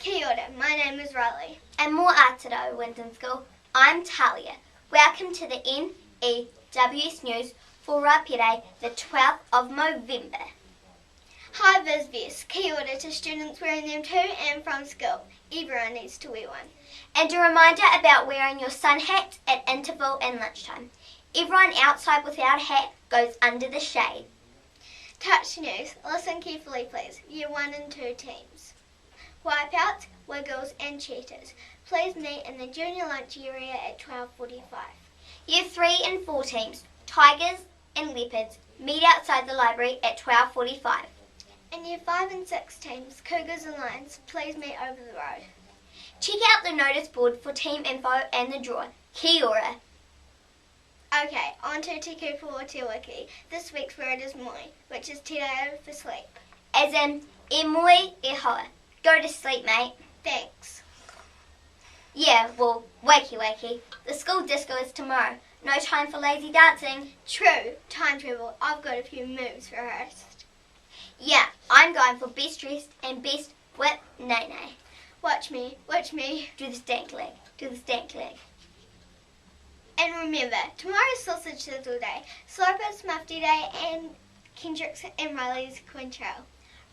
Kia ora, my name is Riley. And more Aotearoa, Winton School. I'm Talia. Welcome to the N.E.W.S news for Rapire, the 12th of Movember. Hi VIZ VESTS, kia ora to students wearing them to and from school. Everyone needs to wear one. And a reminder about wearing your sun hat at interval and lunchtime. Everyone outside without a hat goes under the shade. Touch news, listen carefully please. Year 1 and 2 teams. Wipeouts, Wiggles and Cheetahs. Please meet in the junior lunch area at 12:45. Year 3 and 4 teams, Tigers and Leopards, meet outside the library at 12:45. And Year 5 and 6 teams, Cougars and Lions, please meet over the road. Check out the notice board for team info and the draw. Kia ora. Okay, on to Te Kupu o Te Wiki. This week's word is moi, which is te reo for sleep. As in, e moi e hoa. Go to sleep, mate. Thanks. Yeah, well, wakey. The school disco is tomorrow. No time for lazy dancing. True, time travel. I've got a few moves rehearsed. Yeah, I'm going for best dressed and best whip nay. Watch me. Do the stank leg. And remember, tomorrow's Sausage Sizzle Day, Sloper's Mufti Day, and Kendrick's and Riley's Coin Trail.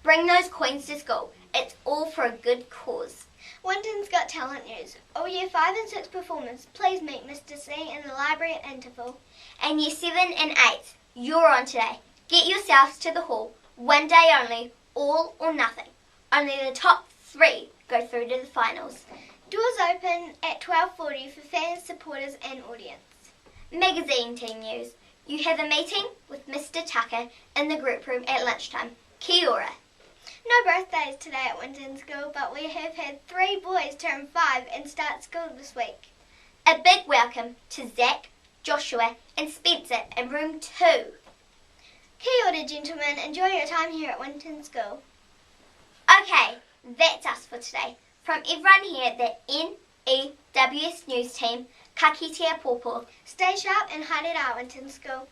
Bring those coins to school. It's all for a good cause. Winton's got talent news. All Year 5 and 6 performers, please meet Mr. C in the library at interval. And Year 7 and 8, you're on today. Get yourselves to the hall. One day only, all or nothing. Only the top 3 go through to the finals. Doors open at 12:40 for fans, supporters and audience. Magazine team news. You have a meeting with Mr. Tucker in the group room at lunchtime. Kia ora. No birthdays today at Winton School, but we have had 3 boys turn 5 and start school this week. A big welcome to Zach, Joshua and Spencer in room 2. Kia ora, gentlemen. Enjoy your time here at Winton School. Okay, that's us for today. From everyone here at the N.E.W.S news team, ka kite a pōpō. Stay sharp and haere rā, Winton School.